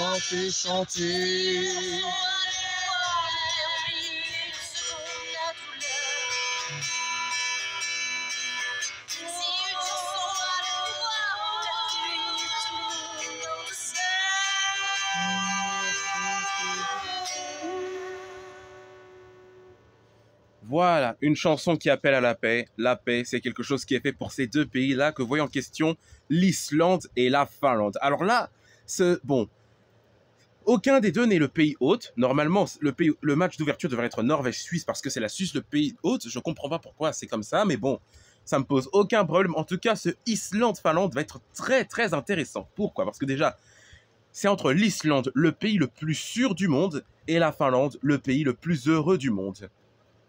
chanter, chanter. Voilà, une chanson qui appelle à la paix. La paix, c'est quelque chose qui est fait pour ces deux pays-là que vous voyez en question, l'Islande et la Finlande. Alors là, bon, aucun des deux n'est le pays hôte. Normalement, le match d'ouverture devrait être Norvège-Suisse parce que c'est la Suisse le pays hôte. Je comprends pas pourquoi c'est comme ça, mais bon, ça me pose aucun problème. En tout cas, ce Islande-Finlande va être très très intéressant. Pourquoi? Parce que déjà, c'est entre l'Islande, le pays le plus sûr du monde, et la Finlande, le pays le plus heureux du monde.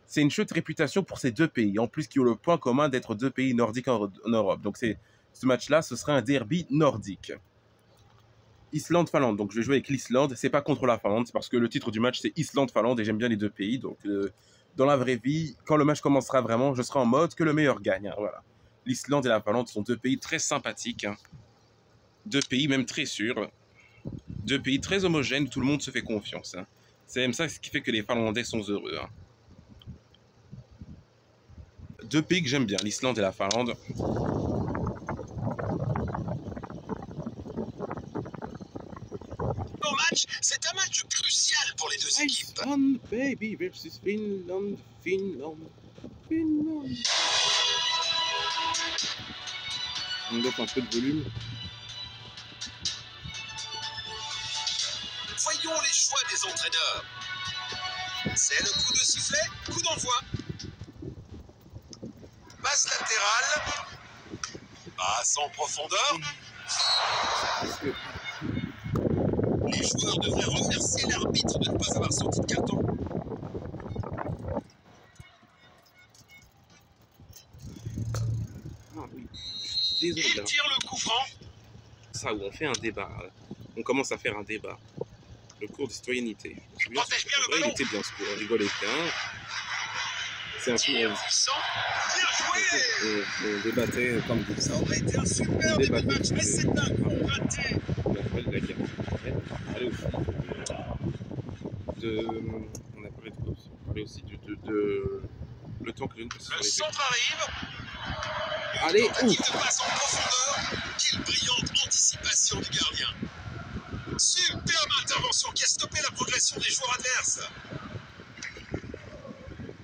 C'est une chouette réputation pour ces deux pays, en plus qui ont le point commun d'être deux pays nordiques en Europe. Donc ce match-là, ce sera un derby nordique. Islande-Finlande, donc je vais jouer avec l'Islande, c'est pas contre la Finlande, c'est parce que le titre du match c'est Islande-Finlande et j'aime bien les deux pays, donc dans la vraie vie, quand le match commencera vraiment, je serai en mode que le meilleur gagne, hein, voilà. L'Islande et la Finlande sont deux pays très sympathiques, hein. Deux pays même très sûrs, deux pays très homogènes, tout le monde se fait confiance, hein. C'est même ça ce qui fait que les Finlandais sont heureux, hein. Deux pays que j'aime bien, l'Islande et la Finlande. C'est un match crucial pour les deux équipes. Iceland, baby versus Finland, Finland, Finland. On met un peu de volume. Voyons les choix des entraîneurs. C'est le coup de sifflet, coup d'envoi. Passe latérale. Passe en profondeur. Les joueurs devraient remercier l'arbitre de ne pas avoir sorti de carton. Ah oui, désolé. Il tire le coup franc. Ça où on fait un débat. On commence à faire un débat. Le cours de citoyenneté. Il protège bien le ballon. Il était bien ce cours, on rigolait bien. C'est un Tir puissant. Bien joué. On débattait comme des... Ça aurait été un super début de match, mais c'est un coup raté. Allez aussi. On a parlé de quoi aussi? On a parlé aussi de le temps que l'une passe sur Le les centre arrive. Allez, tentative de passe en profondeur. Quelle brillante anticipation du gardien. Superbe intervention qui a stoppé la progression des joueurs adverses.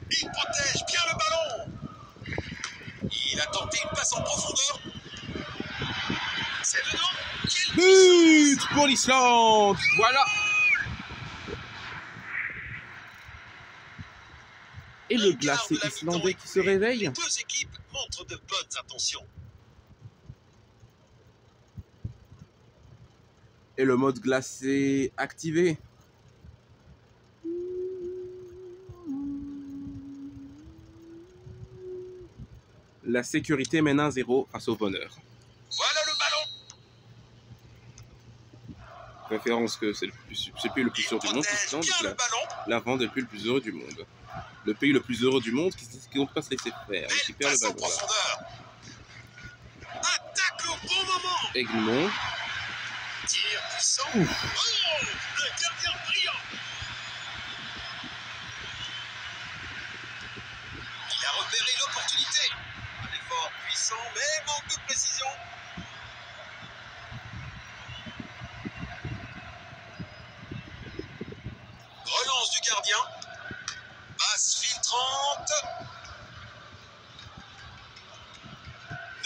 Il protège bien le ballon. Il a tenté une passe en profondeur. C'est dedans. But pour l'Islande. Voilà. Et le glacé islandais qui se réveille. Les deux équipes montrent de bonnes intentions. Et le mode glacé activé. La sécurité mène 1-0 face au bonheur. Voilà le ballon. Référence que c'est le pays le plus sûr du monde, l'Islande, l'Avant le pays le plus heureux du monde. Le pays le plus heureux du monde qui ne peut pas se laisser faire, qui perd le ballon. Attaque au bon moment. Egmont. Tir puissant. Oh, un gardien brillant. Il a repéré l'opportunité. Un effort puissant, mais manque de précision. Relance du gardien. Passe filtrante.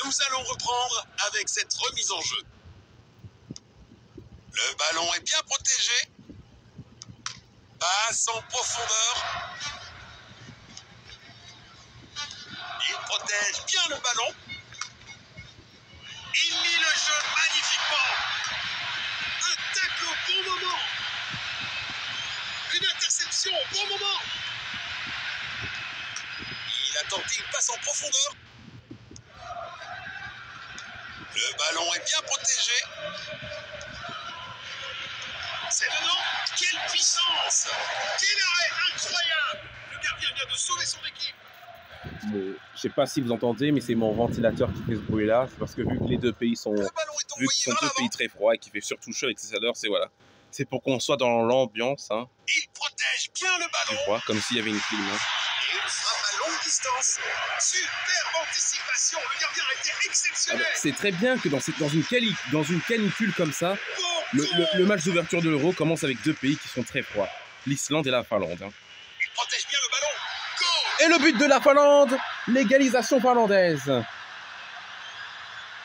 Nous allons reprendre avec cette remise en jeu. Le ballon est bien protégé. Passe en profondeur. Il protège bien le ballon. Il lit le jeu magnifiquement. Un tacle au bon moment. Une interception au bon moment. Il a tenté une passe en profondeur. Le ballon est bien protégé. C'est dedans. Quelle puissance! Quel arrêt incroyable! Le gardien vient de sauver son équipe. Bon, je sais pas si vous entendez, mais c'est mon ventilateur qui fait ce bruit-là. C'est parce que vu que les deux pays sont, vu que ce sont deux pays très froids et qui fait surtout chaud avec ses chaleurs, c'est voilà. C'est pour qu'on soit dans l'ambiance, hein. Il protège bien le Tu ballon. vois, comme s'il y avait une clim. Hein. Et une frappe à longue distance. Superbe anticipation. Le gardien a été Ah exceptionnel. bah, c'est très bien que dans une canicule comme ça, le match d'ouverture de l'Euro commence avec deux pays qui sont très froids. L'Islande et la Finlande. Hein. Il protège bien le ballon. Goal. Et le but de la Finlande, l'égalisation finlandaise.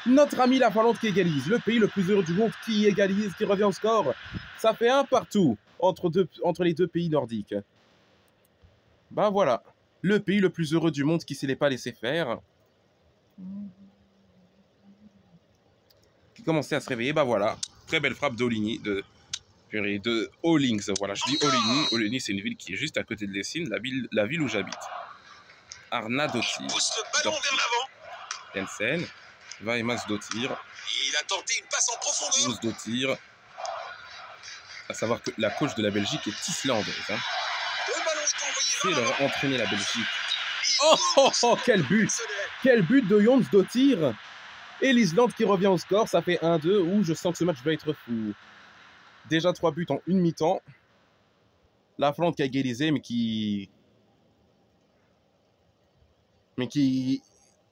Notre ami la Finlande qui égalise, le pays le plus heureux du monde qui égalise, qui revient au score. Ça fait 1-1 entre les deux pays nordiques. Ben voilà, le pays le plus heureux du monde qui ne s'est pas laissé faire. Qui commençait à se réveiller, ben voilà. Très belle frappe d'Oligny, de Hollings. Voilà, je dis Oligny. Oligny, c'est une ville qui est juste à côté de Lessine, la ville où j'habite. Arnadottir. Il pousse le ballon vers l'avant. Jensen. Vaimas Dottir. Il a tenté une passe en profondeur. Pousse Dottir. À savoir que la coach de la Belgique est islandaise. Hein. Le ballon est envoyé C'est vers leur l'avant. entraîner la Belgique. Il Oh, oh, pousse. oh, quel but! Quel but de Jons Dottir! Et l'Islande qui revient au score, ça fait 1-2. Ouh, je sens que ce match va être fou. Déjà 3 buts en une mi-temps. La Finlande qui a égalisé, mais qui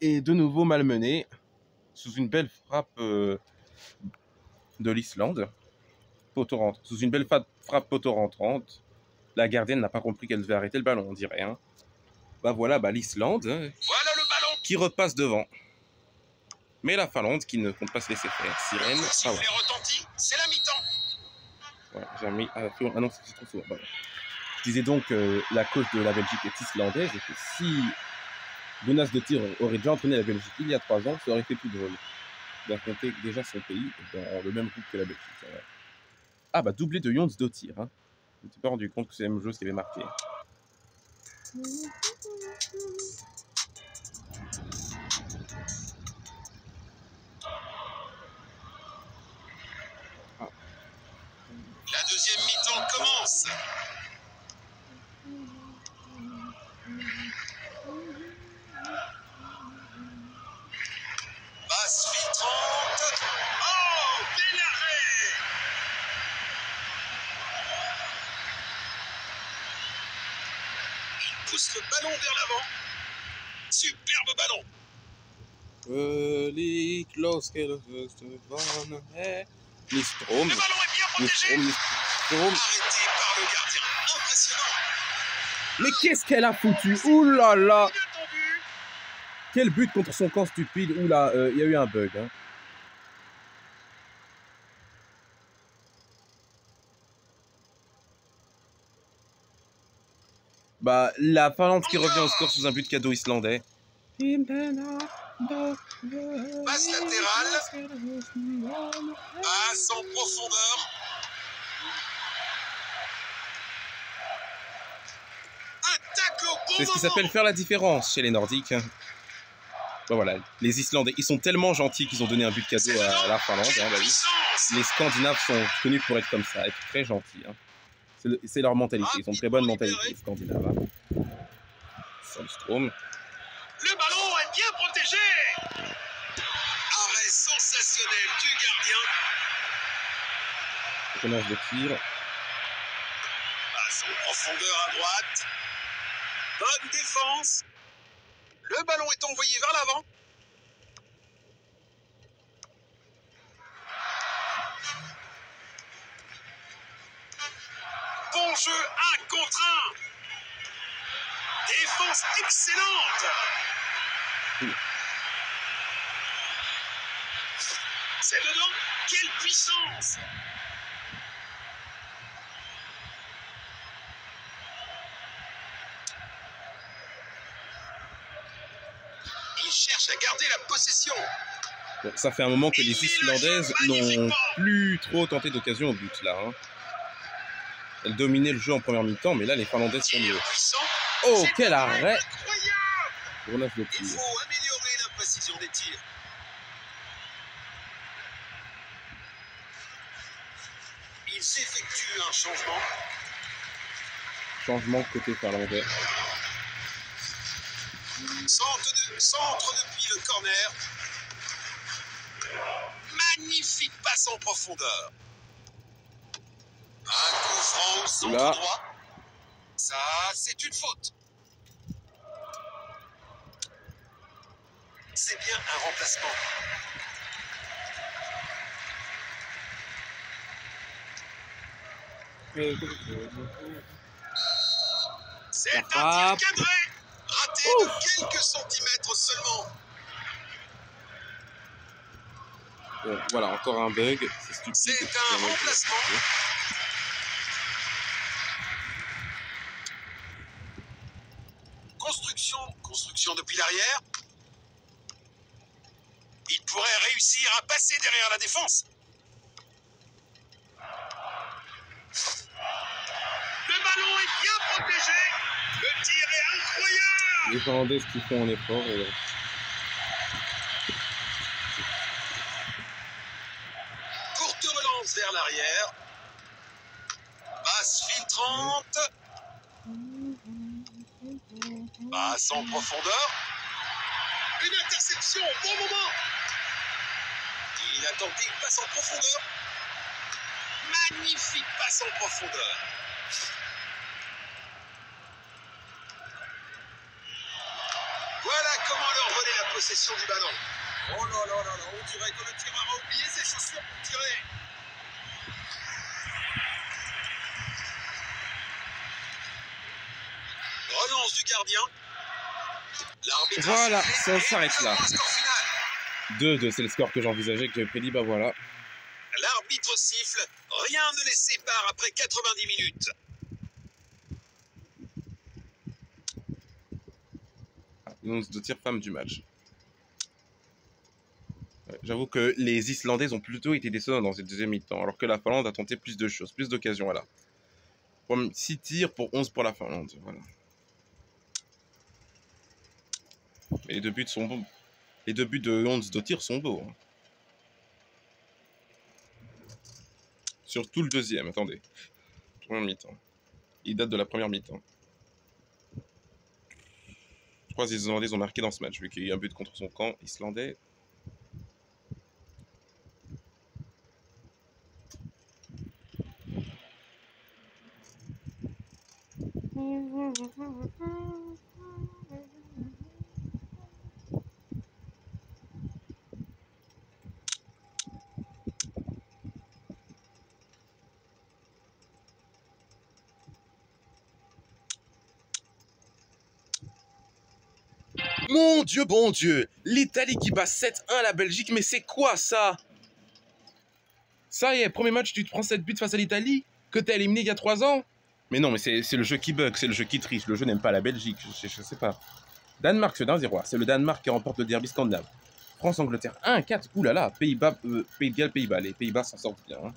est de nouveau malmenée. Sous une belle frappe de l'Islande. Poteau rentrant. Sous une belle frappe poteau rentrante. La gardienne n'a pas compris qu'elle devait arrêter le ballon, on dirait. Hein. Bah voilà, bah l'Islande Voilà le ballon. qui repasse devant. Mais la Finlande qui ne compte pas se laisser faire. Sirène, Le coup de ah sifflet ouais. retentit. C'est la mi-temps. Ouais, j'ai mis. Ah non, c'est trop souvent. Voilà. Je disais donc que la coach de la Belgique est islandaise et que si Jonas Dottir aurait déjà entraîné la Belgique il y a 3 ans, ça aurait été plus drôle d'affronter déjà son pays dans le même groupe que la Belgique. Ouais. Ah bah doublé de Jons Dottir. Hein. Je ne me suis pas rendu compte que c'est la même chose qui avait marqué. La deuxième mi-temps commence. Passe filtrante. Oh, bel arrêt. Il pousse le ballon vers l'avant. Superbe ballon. Nistrom. Le ballon est bien protégé. Nistrom. Arrêté par le gardien. Impressionnant. Mais qu'est-ce qu'elle a foutu? Ouh là là! Inattendu. Quel but contre son camp stupide. Ouh là, il y a eu un bug. Hein. Bah, la Finlande qui revient au score sous un but cadeau islandais. Passe latérale. Passe en profondeur. Attaque au bon C'est ce qui moment. s'appelle faire la différence chez les Nordiques. Bon, voilà, les Islandais, ils sont tellement gentils qu'ils ont donné un but cadeau à la Finlande. Hein, bah oui. Puissance. Les Scandinaves sont connus pour être comme ça, être très gentils. Hein. C'est leur mentalité, ils ont une très bonne mentalité, les Scandinaves. Hein. Sandstrom. Le ballon est bien protégé. Arrêt sensationnel du gardien. Jonas Dottir. Passe en profondeur à droite. Bonne défense. Le ballon est envoyé vers l'avant. Bon jeu 1 contre 1. Défense excellente. C'est dedans. Quelle puissance. Il cherche à garder la possession. Bon, ça fait un moment que les Islandaises n'ont plus trop tenté d'occasion au but là. Hein. Elles dominaient le jeu en première mi-temps, mais là les Finlandaises sont mieux. Tir puissant. Oh, C'est quel arrêt! incroyable. Jonas Il Dottir. faut améliorer la précision des tirs. Ils effectuent un changement. Changement côté finlandais. Centre depuis le corner. Magnifique passe en profondeur. Centre Là. droit. Ça, c'est une faute. C'est bien un remplacement. C'est La un tir frappe. cadré. Raté Ouf. de quelques centimètres seulement. Bon, voilà, encore un bug. C'est stupide. C'est un remplacement. Construction depuis l'arrière. Il pourrait réussir à passer derrière la défense. Le ballon est bien protégé. Le tir est incroyable. Les Finlandais, ce qu'ils font en effort. Et... Courte relance vers l'arrière. Passe filtrante. Passe en profondeur. Une interception au bon moment. Il a tenté une passe en profondeur. Magnifique passe en profondeur. Voilà comment leur voler la possession du ballon. Oh là là là là, on dirait que le tireur a oublié ses chaussures pour tirer. Relance du gardien. L'arbitre Voilà, a sifflé ça et s'arrête nous là. avons un score final. 2-2, c'est le score que j'envisageais, que j'avais prédit, bah voilà. L'arbitre siffle. Rien ne les sépare après 90 minutes. L'once de tir femme du match. Ouais, j'avoue que les Islandais ont plutôt été décevants dans cette deuxième mi-temps, alors que la Finlande a tenté plus de choses, plus d'occasions, voilà. 6 tirs pour 11 pour la Finlande, voilà. Mais les deux buts sont bons. Les deux buts de Hans Dottir sont beaux. Hein. Surtout le deuxième, attendez. Première mi-temps. Il date de la première mi-temps. Je crois que les Islandais ont marqué dans ce match, vu qu'il y a eu un but contre son camp islandais. Mon Dieu, bon Dieu! L'Italie qui bat 7-1 la Belgique, mais c'est quoi ça? Ça y est, premier match, tu te prends 7 buts face à l'Italie que t'as éliminé il y a 3 ans? Mais non, mais c'est le jeu qui bug, c'est le jeu qui triche. Le jeu n'aime pas la Belgique, je sais pas. Danemark, c'est 1-0. C'est le Danemark qui remporte le derby scandinave. France-Angleterre 1-4. Oulala, Pays-Bas, Pays de Galles, Pays-Bas. Les Pays-Bas s'en sortent bien. Hein.